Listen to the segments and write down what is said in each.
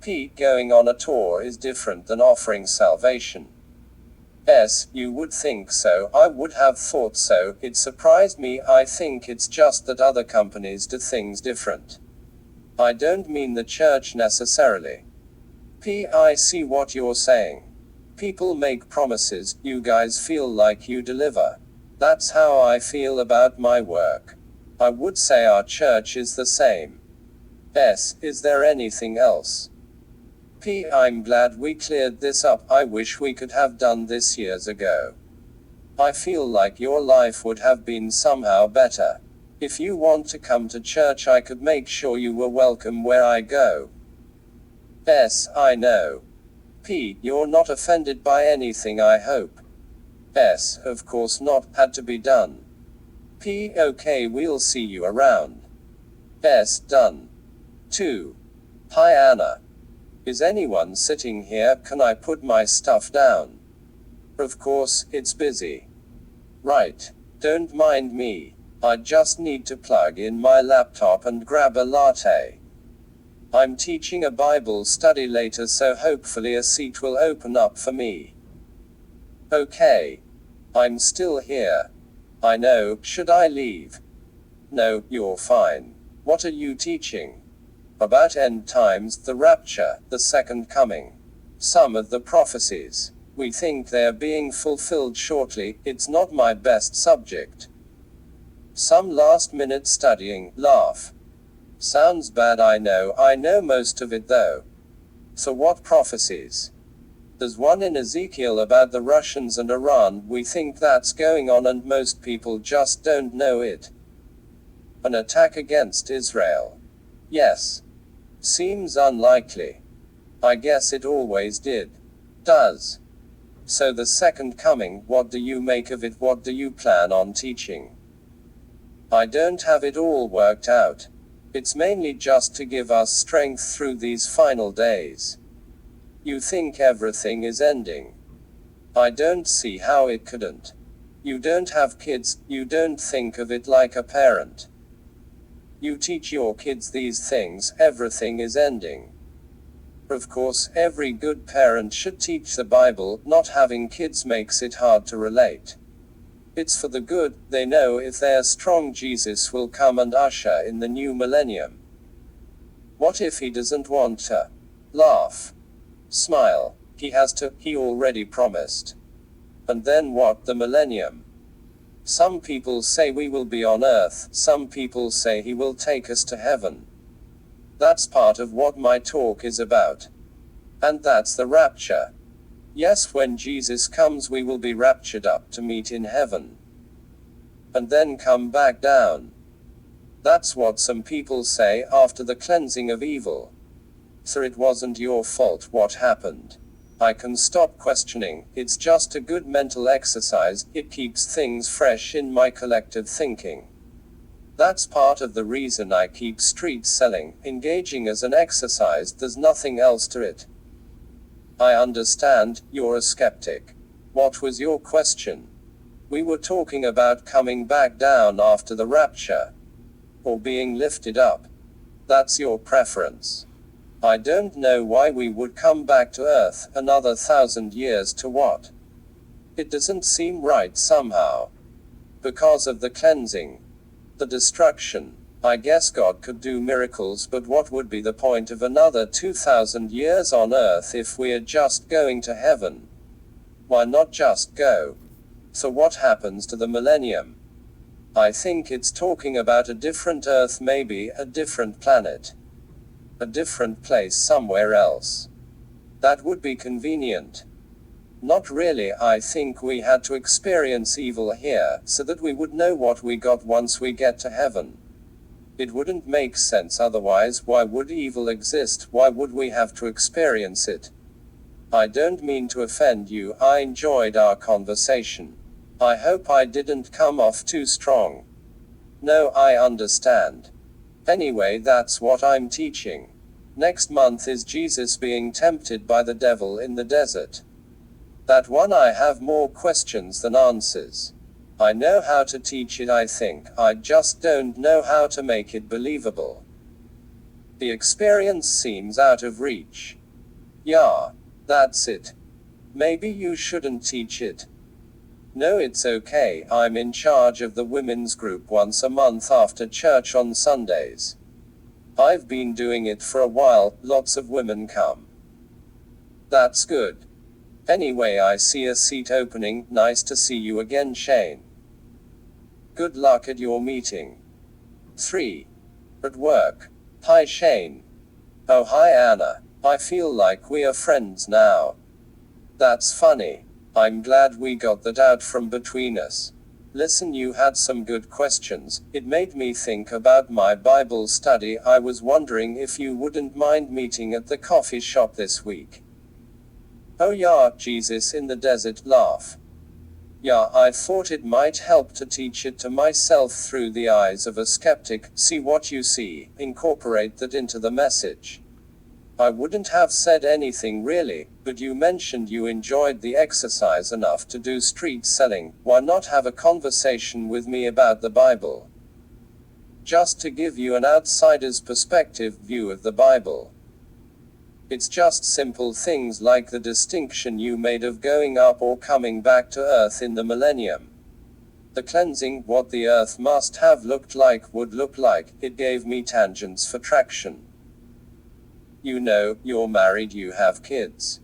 P. Going on a tour is different than offering salvation. S. You would think so, I would have thought so, it surprised me, I think it's just that other companies do things different. I don't mean the church necessarily. P. I see what you're saying. People make promises, you guys feel like you deliver. That's how I feel about my work. I would say our church is the same. S. Is there anything else? P. I'm glad we cleared this up, I wish we could have done this years ago. I feel like your life would have been somehow better. If you want to come to church, I could make sure you were welcome where I go. S. I know. P. You're not offended by anything, I hope. S. Of course not, had to be done. P. Okay, we'll see you around. S. Done. 2. Hi Anna. Is anyone sitting here? Can I put my stuff down? Of course, it's busy. Right. Don't mind me. I just need to plug in my laptop and grab a latte. I'm teaching a Bible study later, so hopefully a seat will open up for me. Okay. I'm still here. I know, should I leave? No, you're fine. What are you teaching? About end times, the rapture, the second coming. Some of the prophecies. We think they're being fulfilled shortly, it's not my best subject. Some last-minute studying, laugh. Sounds bad, I know most of it though. So what prophecies? There's one in Ezekiel about the Russians and Iran, we think that's going on and most people just don't know it. An attack against Israel. Yes. Seems unlikely. I guess it always did. Does. So the second coming, what do you make of it? What do you plan on teaching? I don't have it all worked out. It's mainly just to give us strength through these final days. You think everything is ending. I don't see how it couldn't. You don't have kids, you don't think of it like a parent. You teach your kids these things, everything is ending. Of course, every good parent should teach the Bible, not having kids makes it hard to relate. It's for the good, they know if they're strong Jesus will come and usher in the new millennium. What if he doesn't want to? Laugh. Smile. He has to, he already promised. And then what, the millennium? Some people say we will be on earth, some people say he will take us to heaven. That's part of what my talk is about. And that's the rapture. Yes, when Jesus comes we will be raptured up to meet in heaven. And then come back down. That's what some people say, after the cleansing of evil. So it wasn't your fault what happened. I can stop questioning, it's just a good mental exercise, it keeps things fresh in my collective thinking. That's part of the reason I keep street selling, engaging as an exercise, there's nothing else to it. I understand, you're a skeptic. What was your question? We were talking about coming back down after the rapture. Or being lifted up. That's your preference. I don't know why we would come back to earth, another 1,000 years to what? It doesn't seem right somehow. Because of the cleansing. The destruction. I guess God could do miracles, but what would be the point of another 2,000 years on earth if we're just going to heaven? Why not just go? So what happens to the millennium? I think it's talking about a different earth, maybe a different planet. A different place somewhere else. That would be convenient. Not really, I think we had to experience evil here, so that we would know what we got once we get to heaven. It wouldn't make sense otherwise, why would evil exist, why would we have to experience it? I don't mean to offend you, I enjoyed our conversation. I hope I didn't come off too strong. No, I understand. Anyway, that's what I'm teaching. Next month is Jesus being tempted by the devil in the desert. That one I have more questions than answers. I know how to teach it, I think, I just don't know how to make it believable. The experience seems out of reach. Yeah, that's it. Maybe you shouldn't teach it. No, it's okay, I'm in charge of the women's group once a month after church on Sundays. I've been doing it for a while, lots of women come. That's good. Anyway, I see a seat opening, nice to see you again, Shane. Good luck at your meeting. 3. At work. Hi, Shane. Oh, hi, Anna. I feel like we are friends now. That's funny. I'm glad we got that out from between us. Listen, you had some good questions. It made me think about my Bible study. I was wondering if you wouldn't mind meeting at the coffee shop this week. Oh yeah, Jesus in the desert, laugh. Yeah, I thought it might help to teach it to myself through the eyes of a skeptic, see what you see, incorporate that into the message. I wouldn't have said anything really, but you mentioned you enjoyed the exercise enough to do street selling, why not have a conversation with me about the Bible? Just to give you an outsider's perspective view of the Bible. It's just simple things like the distinction you made of going up or coming back to earth in the millennium. The cleansing, what the earth must have looked like, would look like, it gave me tangents for traction. You know, you're married, you have kids.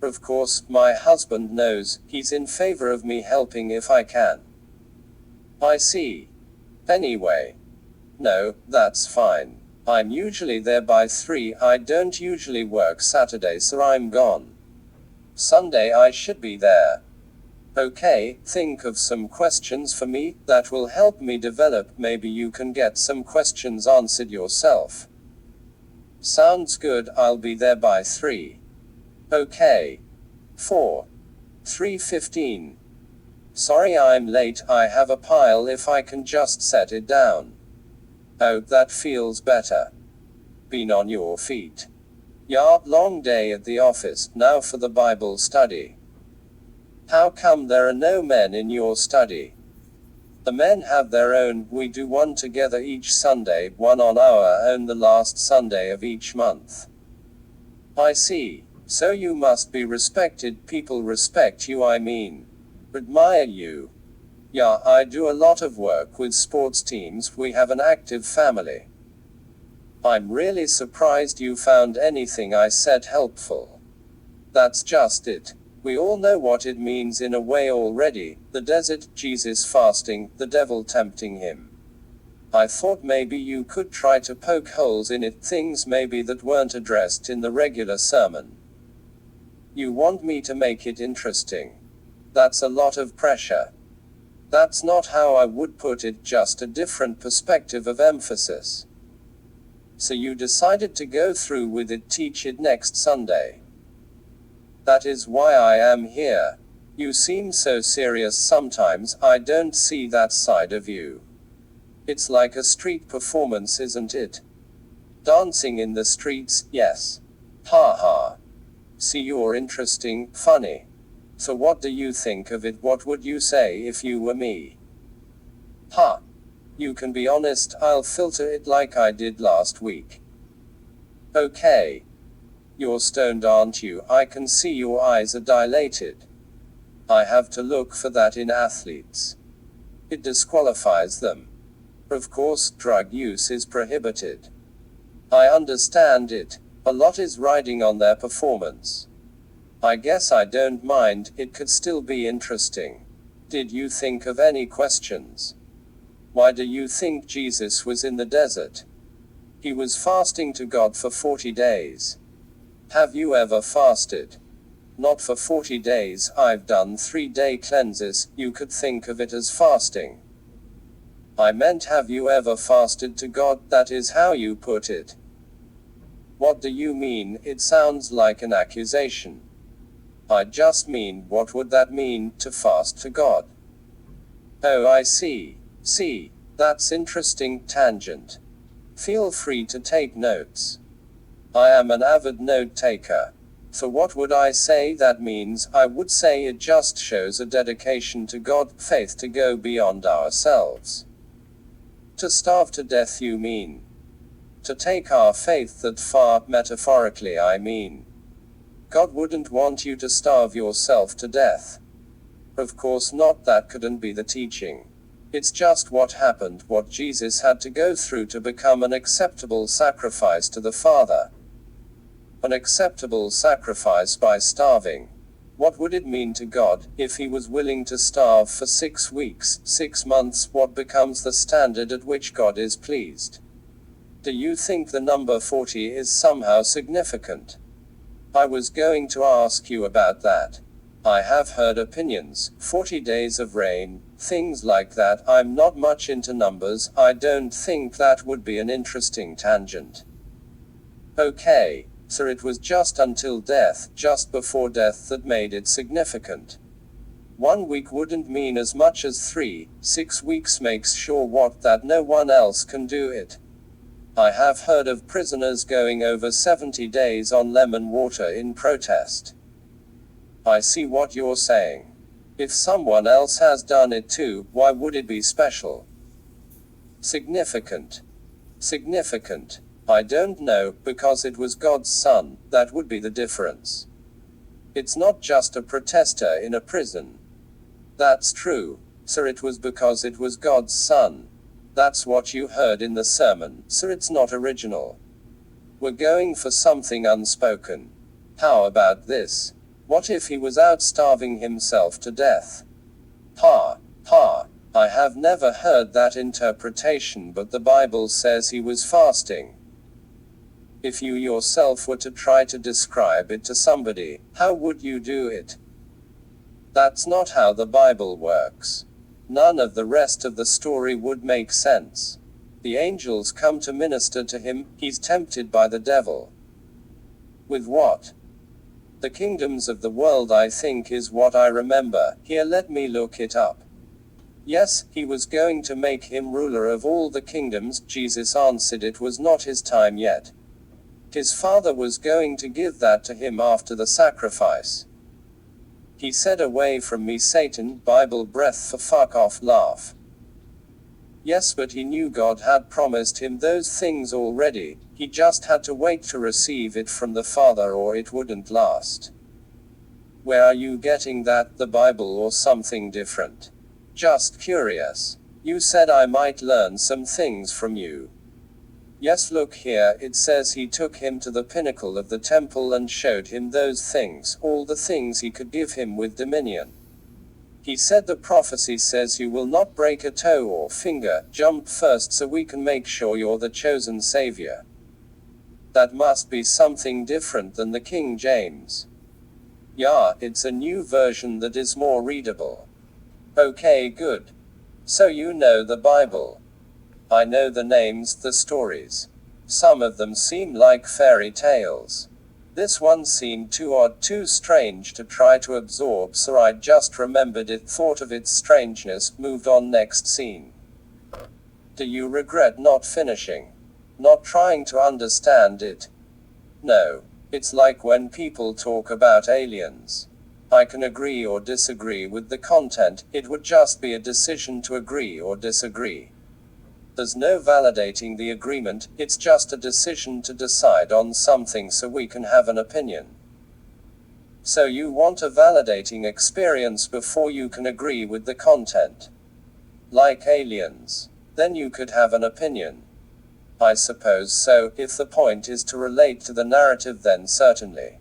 Of course, my husband knows, he's in favor of me helping if I can. I see. Anyway. No, that's fine. I'm usually there by 3, I don't usually work Saturday so I'm gone. Sunday I should be there. Okay, think of some questions for me, that will help me develop, maybe you can get some questions answered yourself. Sounds good, I'll be there by 3. Okay. 4. 3:15. Sorry I'm late, I have a pile if I can just set it down. Oh, that feels better. Been on your feet. Yeah, long day at the office, now for the Bible study. How come there are no men in your study? The men have their own, we do one together each Sunday, one on our own the last Sunday of each month. I see. So you must be respected, people respect you, I mean. Admire you. Yeah, I do a lot of work with sports teams, we have an active family. I'm really surprised you found anything I said helpful. That's just it. We all know what it means in a way already, the desert, Jesus fasting, the devil tempting him. I thought maybe you could try to poke holes in it, things maybe that weren't addressed in the regular sermon. You want me to make it interesting. That's a lot of pressure. That's not how I would put it, just a different perspective of emphasis. So you decided to go through with it, teach it next Sunday. That is why I am here. You seem so serious sometimes, I don't see that side of you. It's like a street performance, isn't it? Dancing in the streets, yes. Ha ha. See, you're interesting, funny. So what do you think of it? What would you say if you were me? Ha. You can be honest, I'll filter it like I did last week. Okay. You're stoned, aren't you? I can see your eyes are dilated. I have to look for that in athletes. It disqualifies them. Of course, drug use is prohibited. I understand it. A lot is riding on their performance. I guess I don't mind, it could still be interesting. Did you think of any questions? Why do you think Jesus was in the desert? He was fasting to God for 40 days. Have you ever fasted? Not for 40 days, I've done 3-day cleanses, you could think of it as fasting. I meant, have you ever fasted to God? That is how you put it. What do you mean? It sounds like an accusation. I just mean, what would that mean, to fast to God? Oh, I see. See, that's interesting, tangent. Feel free to take notes. I am an avid note taker. So what would I say that means? I would say it just shows a dedication to God, faith to go beyond ourselves. To starve to death, you mean? To take our faith that far, metaphorically I mean. God wouldn't want you to starve yourself to death. Of course not, that couldn't be the teaching. It's just what happened, what Jesus had to go through to become an acceptable sacrifice to the Father. An acceptable sacrifice by starving. What would it mean to God, if he was willing to starve for 6 weeks, 6 months? What becomes the standard at which God is pleased? Do you think the number 40 is somehow significant? I was going to ask you about that. I have heard opinions, 40 days of rain, things like that. I'm not much into numbers, I don't think that would be an interesting tangent. Okay, so it was just until death, just before death, that made it significant. 1 week wouldn't mean as much as 3, 6 weeks makes sure what that no one else can do it. I have heard of prisoners going over 70 days on lemon water in protest. I see what you're saying. If someone else has done it too, why would it be special? Significant. Significant. I don't know, because it was God's son, that would be the difference. It's not just a protester in a prison. That's true, sir, it was because it was God's son. That's what you heard in the sermon, sir, it's not original. We're going for something unspoken. How about this? What if he was out starving himself to death? Ha, ha, I have never heard that interpretation, but the Bible says he was fasting. If you yourself were to try to describe it to somebody, how would you do it? That's not how the Bible works. None of the rest of the story would make sense. The angels come to minister to him, he's tempted by the devil. With what? The kingdoms of the world, I think, is what I remember. Here, let me look it up. Yes, he was going to make him ruler of all the kingdoms. Jesus answered it was not his time yet. His Father was going to give that to him after the sacrifice. He said, "Away from me, Satan," Bible breath for fuck off laugh. Yes, but he knew God had promised him those things already, he just had to wait to receive it from the Father or it wouldn't last. Where are you getting that, the Bible or something different? Just curious. You said I might learn some things from you. Yes, look here, it says he took him to the pinnacle of the temple and showed him those things, all the things he could give him with dominion. He said the prophecy says you will not break a toe or finger, jump first so we can make sure you're the chosen savior. That must be something different than the King James. Yeah, it's a new version that is more readable. Okay, good. So you know the Bible. I know the names, the stories. Some of them seem like fairy tales. This one seemed too odd, too strange to try to absorb, so I just remembered it, thought of its strangeness, moved on, next scene. Do you regret not finishing? Not trying to understand it? No. It's like when people talk about aliens. I can agree or disagree with the content, it would just be a decision to agree or disagree. There's no validating the agreement, it's just a decision to decide on something so we can have an opinion. So you want a validating experience before you can agree with the content. Like aliens. Then you could have an opinion. I suppose so, if the point is to relate to the narrative, then certainly.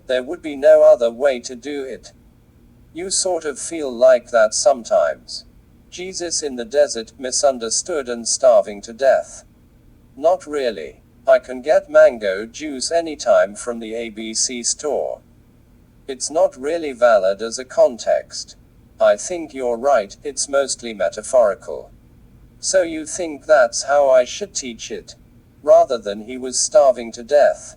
There would be no other way to do it. You sort of feel like that sometimes. Jesus in the desert, misunderstood and starving to death. Not really. I can get mango juice anytime from the ABC store. It's not really valid as a context. I think you're right, it's mostly metaphorical. So you think that's how I should teach it? Rather than he was starving to death.